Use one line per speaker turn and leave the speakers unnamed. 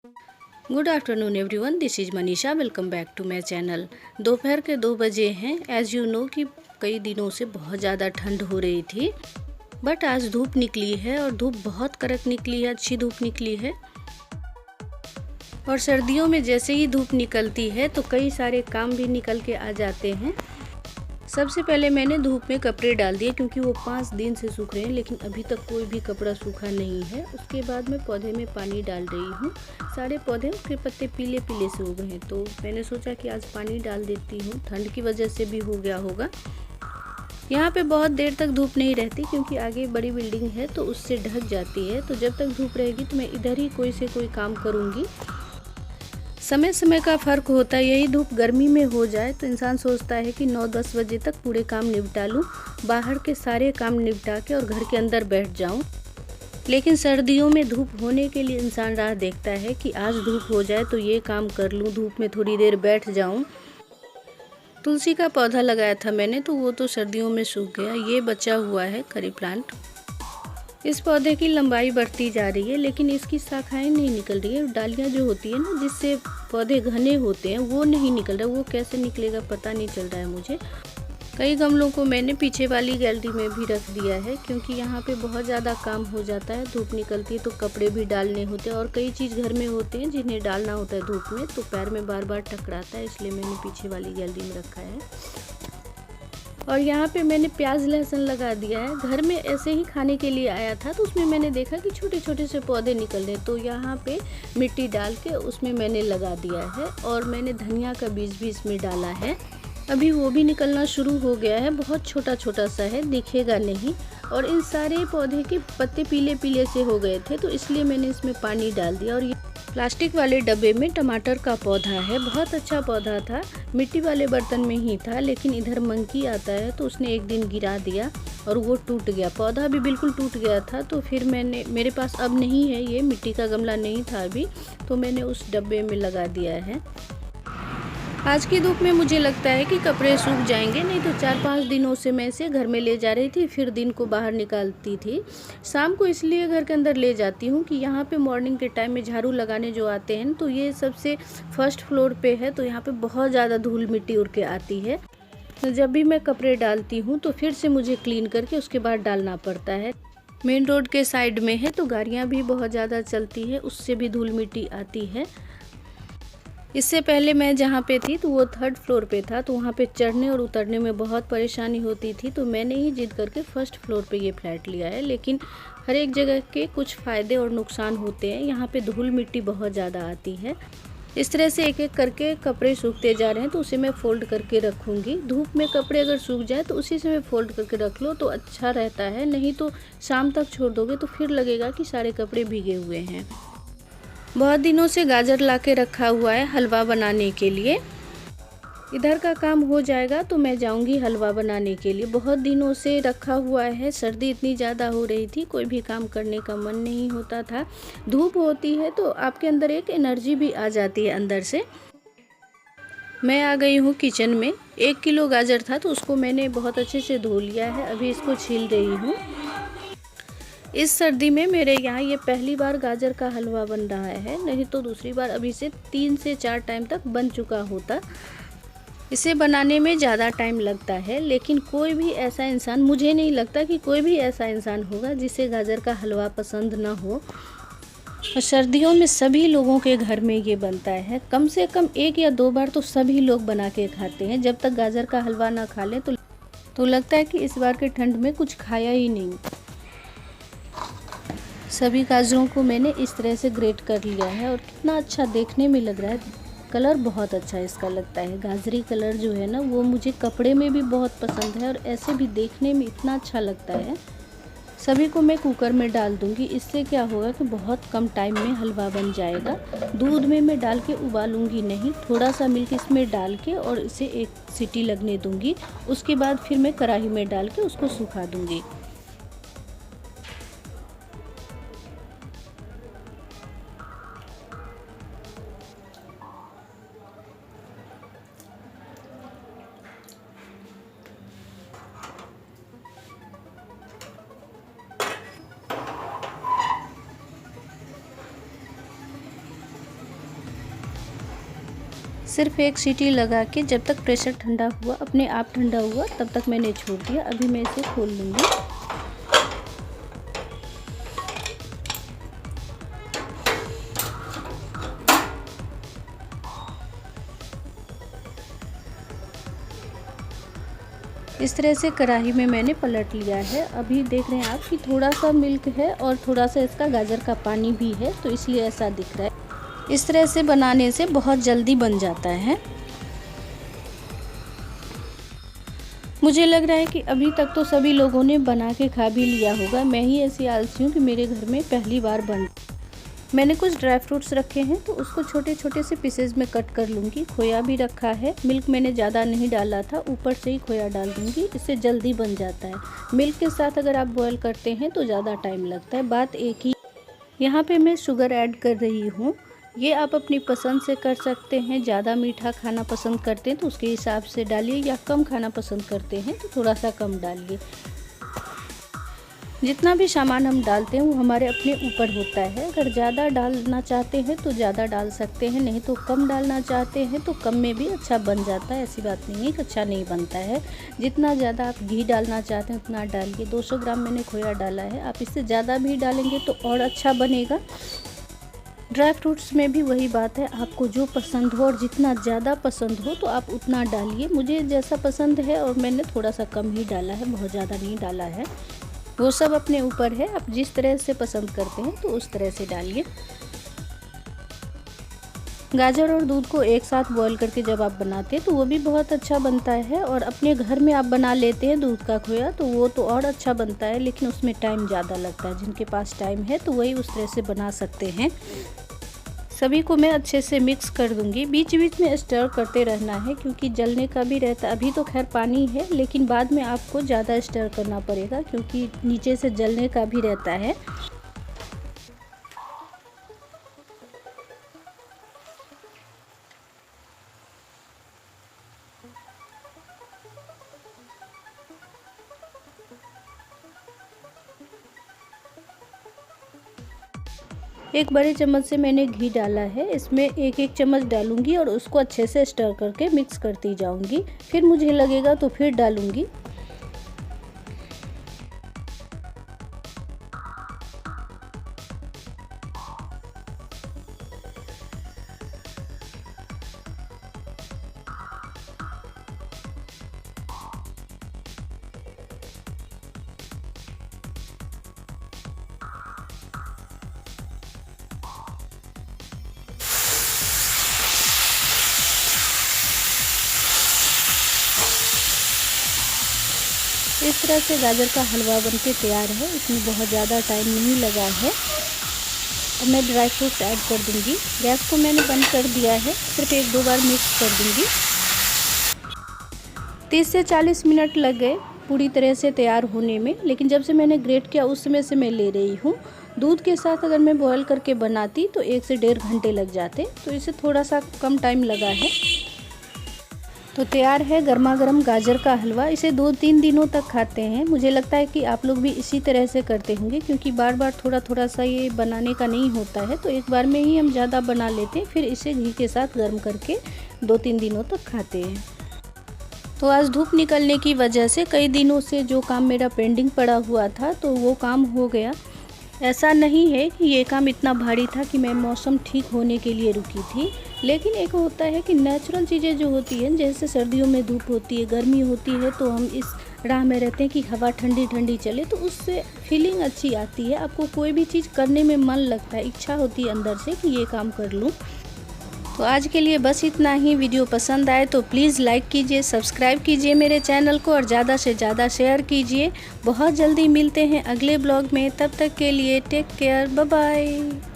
Good afternoon everyone, this is Manisha. Welcome back to my channel. दोपहर के 2 बजे हैं। एज़ यू नो कि कई दिनों से बहुत ज़्यादा ठंड हो रही थी, बट आज धूप निकली है और धूप बहुत कड़क निकली है, अच्छी धूप निकली है। और सर्दियों में जैसे ही धूप निकलती है तो कई सारे काम भी निकल के आ जाते हैं। सबसे पहले मैंने धूप में कपड़े डाल दिए क्योंकि वो 5 दिन से सूख रहे हैं, लेकिन अभी तक कोई भी कपड़ा सूखा नहीं है। उसके बाद मैं पौधे में पानी डाल रही हूँ। सारे पौधे के पत्ते पीले पीले से हो गए हैं, तो मैंने सोचा कि आज पानी डाल देती हूँ। ठंड की वजह से भी हो गया होगा। यहाँ पे बहुत देर तक धूप नहीं रहती क्योंकि आगे बड़ी बिल्डिंग है तो उससे ढक जाती है। तो जब तक धूप रहेगी तो मैं इधर ही कोई से कोई काम करूँगी। समय समय का फ़र्क होता है। यही धूप गर्मी में हो जाए तो इंसान सोचता है कि 9-10 बजे तक पूरे काम निपटा लूँ, बाहर के सारे काम निपटा के और घर के अंदर बैठ जाऊँ। लेकिन सर्दियों में धूप होने के लिए इंसान राह देखता है कि आज धूप हो जाए तो ये काम कर लूँ, धूप में थोड़ी देर बैठ जाऊँ। तुलसी का पौधा लगाया था मैंने, तो वो तो सर्दियों में सूख गया। ये बचा हुआ है करी प्लांट। इस पौधे की लंबाई बढ़ती जा रही है, लेकिन इसकी शाखाएं नहीं निकल रही है। डालियां जो होती है ना, जिससे पौधे घने होते हैं, वो नहीं निकल रहा। वो कैसे निकलेगा पता नहीं चल रहा है मुझे। कई गमलों को मैंने पीछे वाली गैलरी में भी रख दिया है क्योंकि यहाँ पे बहुत ज़्यादा काम हो जाता है। धूप निकलती है तो कपड़े भी डालने होते हैं और कई चीज़ घर में होते हैं जिन्हें डालना होता है धूप में, तो पैर में बार बार टकराता है, इसलिए मैंने पीछे वाली गैलरी में रखा है। और यहाँ पे मैंने प्याज लहसुन लगा दिया है। घर में ऐसे ही खाने के लिए आया था तो उसमें मैंने देखा कि छोटे छोटे से पौधे निकल रहे, तो यहाँ पे मिट्टी डाल के उसमें मैंने लगा दिया है। और मैंने धनिया का बीज भी इसमें डाला है। अभी वो भी निकलना शुरू हो गया है। बहुत छोटा छोटा सा है, दिखेगा नहीं। और इन सारे पौधे के पत्ते पीले पीले से हो गए थे, तो इसलिए मैंने इसमें पानी डाल दिया। और ये प्लास्टिक वाले डब्बे में टमाटर का पौधा है। बहुत अच्छा पौधा था, मिट्टी वाले बर्तन में ही था, लेकिन इधर मंकी आता है तो उसने एक दिन गिरा दिया और वो टूट गया। पौधा भी बिल्कुल टूट गया था। तो फिर मेरे पास अब नहीं है, ये मिट्टी का गमला नहीं था अभी, तो मैंने उस डब्बे में लगा दिया है। आज की धूप में मुझे लगता है कि कपड़े सूख जाएंगे, नहीं तो 4-5 दिनों से मैं इसे घर में ले जा रही थी, फिर दिन को बाहर निकालती थी। शाम को इसलिए घर के अंदर ले जाती हूँ कि यहाँ पे मॉर्निंग के टाइम में झाड़ू लगाने जो आते हैं, तो ये सबसे फर्स्ट फ्लोर पे है, तो यहाँ पे बहुत ज़्यादा धूल मिट्टी उड़ के आती है। तो जब भी मैं कपड़े डालती हूँ तो फिर से मुझे क्लीन करके उसके बाद डालना पड़ता है। मेन रोड के साइड में है तो गाड़ियाँ भी बहुत ज़्यादा चलती है, उससे भी धूल मिट्टी आती है। इससे पहले मैं जहाँ पे थी तो वो 3rd फ्लोर पे था, तो वहाँ पे चढ़ने और उतरने में बहुत परेशानी होती थी, तो मैंने ही जिद करके 1st फ्लोर पे ये फ्लैट लिया है। लेकिन हर एक जगह के कुछ फ़ायदे और नुकसान होते हैं। यहाँ पे धूल मिट्टी बहुत ज़्यादा आती है। इस तरह से एक एक करके कपड़े सूखते जा रहे हैं, तो उसे मैं फ़ोल्ड करके रखूँगी। धूप में कपड़े अगर सूख जाए तो उसी से मैं फ़ोल्ड करके रख लो तो अच्छा रहता है, नहीं तो शाम तक छोड़ दोगे तो फिर लगेगा कि सारे कपड़े भीगे हुए हैं। बहुत दिनों से गाजर ला के रखा हुआ है हलवा बनाने के लिए। इधर का काम हो जाएगा तो मैं जाऊंगी हलवा बनाने के लिए। बहुत दिनों से रखा हुआ है। सर्दी इतनी ज़्यादा हो रही थी, कोई भी काम करने का मन नहीं होता था। धूप होती है तो आपके अंदर एक एनर्जी भी आ जाती है अंदर से। मैं आ गई हूँ किचन में। 1 किलो गाजर था तो उसको मैंने बहुत अच्छे से धो लिया है। अभी इसको छील रही हूँ। इस सर्दी में मेरे यहाँ ये पहली बार गाजर का हलवा बन रहा है, नहीं तो दूसरी बार अभी से 3 से 4 टाइम तक बन चुका होता। इसे बनाने में ज़्यादा टाइम लगता है, लेकिन कोई भी ऐसा इंसान, मुझे नहीं लगता कि कोई भी ऐसा इंसान होगा जिसे गाजर का हलवा पसंद ना हो। और सर्दियों में सभी लोगों के घर में ये बनता है। कम से कम 1 या 2 बार तो सभी लोग बना के खाते हैं। जब तक गाजर का हलवा ना खा लें तो लगता है कि इस बार के ठंड में कुछ खाया ही नहीं। सभी गाजरों को मैंने इस तरह से ग्रेट कर लिया है और कितना अच्छा देखने में लग रहा है। कलर बहुत अच्छा इसका लगता है। गाजरी कलर जो है ना, वो मुझे कपड़े में भी बहुत पसंद है और ऐसे भी देखने में इतना अच्छा लगता है। सभी को मैं कुकर में डाल दूंगी। इससे क्या होगा कि बहुत कम टाइम में हलवा बन जाएगा। दूध में मैं डाल के उबालूंगी नहीं, थोड़ा सा मिल्क इसमें डाल के और इसे 1 सीटी लगने दूंगी। उसके बाद फिर मैं कढ़ाई में डाल के उसको सुखा दूंगी। सिर्फ एक सीटी लगा के जब तक प्रेशर ठंडा हुआ, अपने आप ठंडा हुआ, तब तक मैंने छोड़ दिया। अभी मैं इसे खोल लूँगी। इस तरह से कढ़ाई में मैंने पलट लिया है। अभी देख रहे हैं आप कि थोड़ा सा मिल्क है और थोड़ा सा इसका गाजर का पानी भी है, तो इसलिए ऐसा दिख रहा है। इस तरह से बनाने से बहुत जल्दी बन जाता है। मुझे लग रहा है कि अभी तक तो सभी लोगों ने बना के खा भी लिया होगा। मैं ही ऐसी आलसी हूँ कि मेरे घर में पहली बार बन। मैंने कुछ ड्राई फ्रूट्स रखे हैं तो उसको छोटे छोटे से पीसेज में कट कर लूँगी। खोया भी रखा है। मिल्क मैंने ज़्यादा नहीं डाला था, ऊपर से ही खोया डाल दूँगी, इससे जल्दी बन जाता है। मिल्क के साथ अगर आप बॉयल करते हैं तो ज़्यादा टाइम लगता है। बात एक ही। यहाँ पे मैं शुगर ऐड कर रही हूँ। ये आप अपनी पसंद से कर सकते हैं। ज़्यादा मीठा खाना पसंद करते हैं तो उसके हिसाब से डालिए, या कम खाना पसंद करते हैं तो थोड़ा सा कम डालिए। जितना भी सामान हम डालते हैं वो हमारे अपने ऊपर होता है। अगर ज़्यादा डालना चाहते हैं तो ज़्यादा डाल सकते हैं, नहीं तो कम डालना चाहते हैं तो कम में भी अच्छा बन जाता है। ऐसी बात नहीं है कि अच्छा नहीं बनता है। जितना ज़्यादा आप घी डालना चाहते हैं उतना डालिए। 200 ग्राम मैंने खोया डाला है। आप इससे ज़्यादा भी डालेंगे तो और अच्छा बनेगा। ड्राई फ्रूट्स में भी वही बात है, आपको जो पसंद हो और जितना ज़्यादा पसंद हो तो आप उतना डालिए। मुझे जैसा पसंद है और मैंने थोड़ा सा कम ही डाला है, बहुत ज़्यादा नहीं डाला है। वो सब अपने ऊपर है, आप जिस तरह से पसंद करते हैं तो उस तरह से डालिए। गाजर और दूध को एक साथ बॉईल करके जब आप बनाते हैं तो वो भी बहुत अच्छा बनता है। और अपने घर में आप बना लेते हैं दूध का खोया तो वो तो और अच्छा बनता है, लेकिन उसमें टाइम ज़्यादा लगता है। जिनके पास टाइम है तो वही उस तरह से बना सकते हैं। सभी को मैं अच्छे से मिक्स कर दूंगी। बीच बीच में स्टर करते रहना है क्योंकि जलने का भी रहता है। अभी तो खैर पानी है, लेकिन बाद में आपको ज़्यादा स्टर करना पड़ेगा क्योंकि नीचे से जलने का भी रहता है। एक बड़े चम्मच से मैंने घी डाला है। इसमें एक एक चम्मच डालूंगी और उसको अच्छे से स्टर करके मिक्स करती जाऊंगी। फिर मुझे लगेगा तो फिर डालूंगी। इस तरह से गाजर का हलवा बनके तैयार है। इसमें बहुत ज़्यादा टाइम नहीं लगा है। अब मैं ड्राई फ्रूट्स ऐड कर दूंगी। गैस को मैंने बंद कर दिया है, सिर्फ 1-2 बार मिक्स कर दूंगी। 30 से 40 मिनट लग गए पूरी तरह से तैयार होने में, लेकिन जब से मैंने ग्रेट किया उस समय से मैं ले रही हूँ। दूध के साथ अगर मैं बॉयल करके बनाती तो 1 से 1.5 घंटे लग जाते, तो इसे थोड़ा सा कम टाइम लगा है। तो तैयार है गर्मा गर्म गाजर का हलवा। इसे 2-3 दिनों तक खाते हैं। मुझे लगता है कि आप लोग भी इसी तरह से करते होंगे, क्योंकि बार बार थोड़ा थोड़ा सा ये बनाने का नहीं होता है, तो एक बार में ही हम ज़्यादा बना लेते हैं, फिर इसे घी के साथ गर्म करके 2-3 दिनों तक खाते हैं। तो आज धूप निकलने की वजह से कई दिनों से जो काम मेरा पेंडिंग पड़ा हुआ था तो वो काम हो गया। ऐसा नहीं है कि ये काम इतना भारी था कि मैं मौसम ठीक होने के लिए रुकी थी, लेकिन एक होता है कि नेचुरल चीज़ें जो होती हैं, जैसे सर्दियों में धूप होती है, गर्मी होती है, तो हम इस राह में रहते हैं कि हवा ठंडी ठंडी चले, तो उससे फीलिंग अच्छी आती है। आपको कोई भी चीज़ करने में मन लगता है, इच्छा होती है अंदर से कि ये काम कर लूँ। तो आज के लिए बस इतना ही। वीडियो पसंद आए तो प्लीज़ लाइक कीजिए, सब्सक्राइब कीजिए मेरे चैनल को और ज़्यादा से ज़्यादा शेयर कीजिए। बहुत जल्दी मिलते हैं अगले ब्लॉग में, तब तक के लिए टेक केयर, बाय बाय।